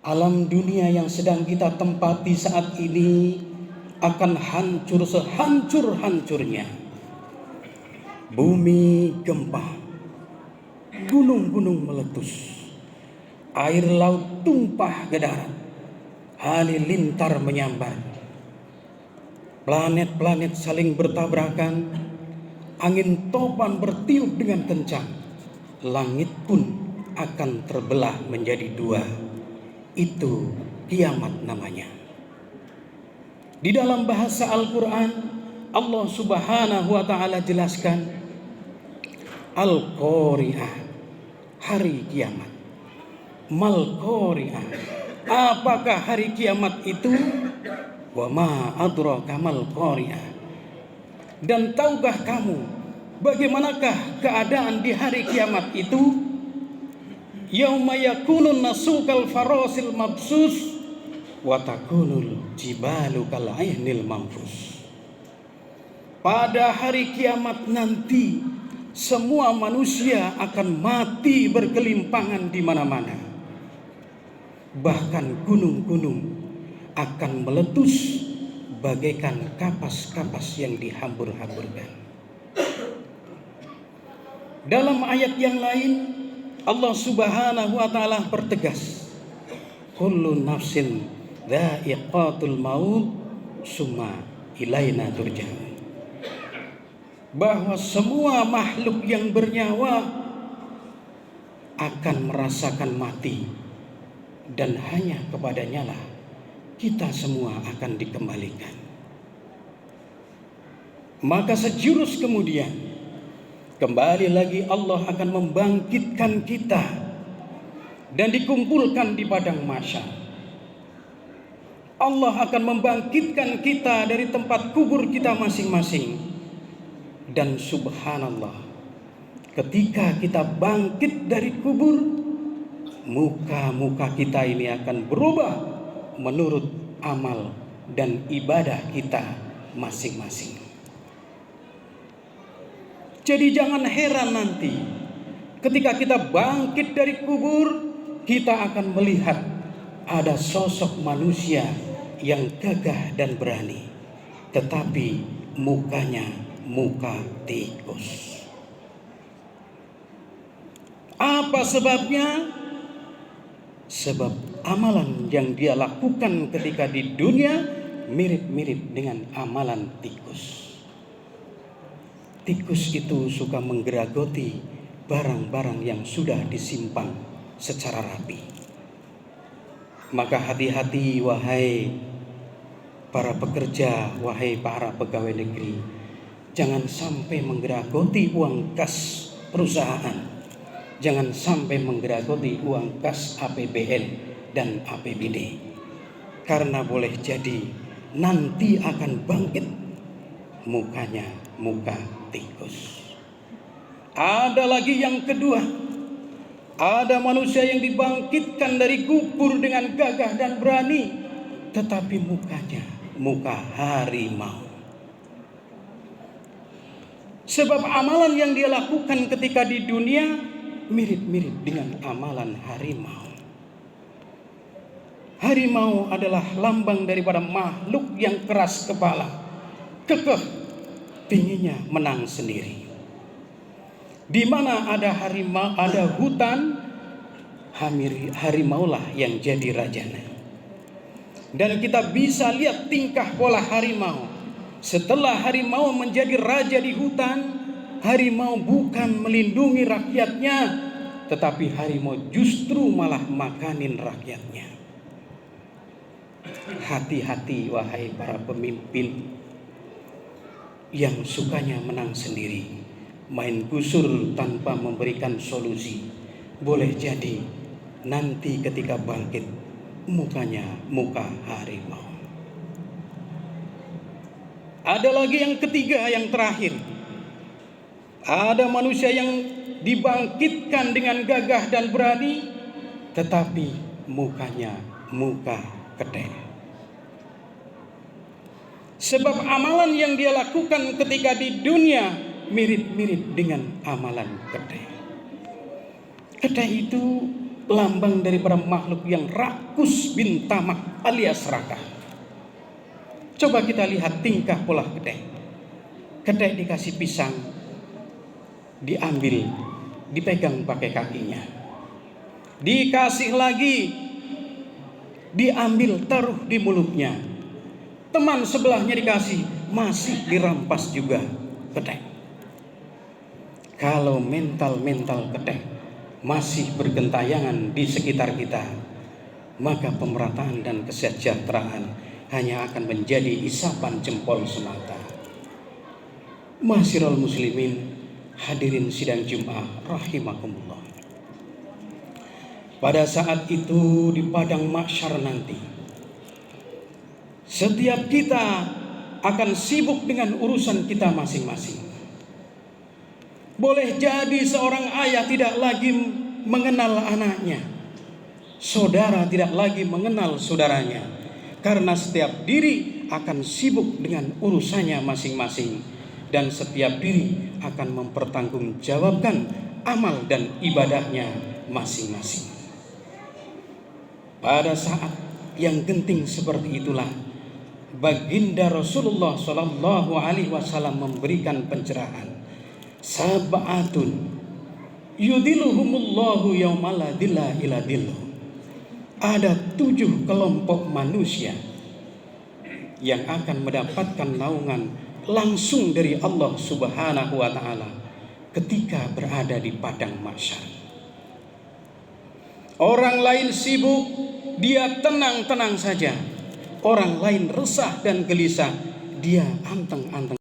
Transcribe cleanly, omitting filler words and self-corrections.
Alam dunia yang sedang kita tempati saat ini akan hancur sehancur-hancurnya. Bumi gempa, gunung-gunung meletus, air laut tumpah ke darat, halilintar menyambar, planet-planet saling bertabrakan, angin topan bertiup dengan kencang, langit pun akan terbelah menjadi dua. Itu kiamat namanya. Di dalam bahasa Al-Quran, Allah Subhanahu wa Ta'ala jelaskan, Al-Qari'ah, hari kiamat. Mal-Qari'ah, apakah hari kiamat itu? Wa ma adraka mal-Qari'ah. Dan tahukah kamu bagaimanakah keadaan di hari kiamat itu? Yauma yakunun nasu kal farasil mabsus wa takunul jibalu kal ainil manfus. Pada hari kiamat nanti semua manusia akan mati bergelimpangan di mana-mana. Bahkan gunung-gunung akan meletus bagaikan kapas-kapas yang dihambur-hamburkan. Dalam ayat yang lain Allah Subhanahu wa Ta'ala bertegas, kullu nafsin dha'iqatul maut summa ilaina turja'un. Bahwa semua makhluk yang bernyawa akan merasakan mati, dan hanya kepadanya lah kita semua akan dikembalikan. Maka sejurus kemudian kembali lagi Allah akan membangkitkan kita dan dikumpulkan di padang mahsyar. Allah akan membangkitkan kita dari tempat kubur kita masing-masing. Dan subhanallah, ketika kita bangkit dari kubur, muka-muka kita ini akan berubah menurut amal dan ibadah kita masing-masing. Jadi jangan heran nanti ketika kita bangkit dari kubur, kita akan melihat ada sosok manusia yang gagah dan berani, tetapi mukanya muka tikus. Apa sebabnya? Sebab amalan yang dia lakukan ketika di dunia mirip-mirip dengan amalan tikus. Tikus itu suka menggeragoti barang-barang yang sudah disimpan secara rapi. Maka hati-hati wahai para pekerja, wahai para pegawai negeri, jangan sampai menggeragoti uang kas perusahaan, jangan sampai menggeragoti uang kas APBN dan APBD, karena boleh jadi nanti akan bangkit mukanya muka tikus. Ada lagi yang kedua, ada manusia yang dibangkitkan dari kubur dengan gagah dan berani, tetapi mukanya muka harimau. Sebab amalan yang dia lakukan ketika di dunia mirip-mirip dengan amalan harimau. Harimau adalah lambang daripada makhluk yang keras kepala, kekeh, pinginnya menang sendiri. Di mana ada harimau, ada hutan, harimaulah yang jadi rajanya. Dan kita bisa lihat tingkah pola harimau. Setelah harimau menjadi raja di hutan, harimau bukan melindungi rakyatnya, tetapi harimau justru malah makanin rakyatnya. Hati-hati wahai para pemimpin yang sukanya menang sendiri, main gusur tanpa memberikan solusi. Boleh jadi nanti ketika bangkit mukanya muka harimau. Ada lagi yang ketiga, yang terakhir. Ada manusia yang dibangkitkan dengan gagah dan berani, tetapi mukanya muka kedai. Sebab amalan yang dia lakukan ketika di dunia mirip-mirip dengan amalan kedai. Kedai itu lambang daripada makhluk yang rakus bin tamak alias serakah. Coba kita lihat tingkah pola kedai. Kedai dikasih pisang, diambil, dipegang pakai kakinya. Dikasih lagi, diambil, taruh di mulutnya. Teman sebelahnya dikasih, masih dirampas juga kedai. Kalau mental-mental kedai masih bergentayangan di sekitar kita, maka pemerataan dan kesejahteraan hanya akan menjadi isapan jempol semata. Ma'asyiral muslimin, hadirin sidang Jumat rahimakumullah. Pada saat itu di padang mahsyar nanti, setiap kita akan sibuk dengan urusan kita masing-masing. Boleh jadi seorang ayah tidak lagi mengenal anaknya, saudara tidak lagi mengenal saudaranya, karena setiap diri akan sibuk dengan urusannya masing-masing, dan setiap diri akan mempertanggungjawabkan amal dan ibadahnya masing-masing. Pada saat yang genting seperti itulah baginda Rasulullah Shallallahu Alaihi Wasallam memberikan pencerahan. Sab'atun yudiluhumullahu yaumala dilla ila dillu. Ada 7 kelompok manusia yang akan mendapatkan naungan langsung dari Allah Subhanahu wa taala ketika berada di padang mahsyar. Orang lain sibuk, dia tenang-tenang saja. Orang lain resah dan gelisah, dia anteng-anteng.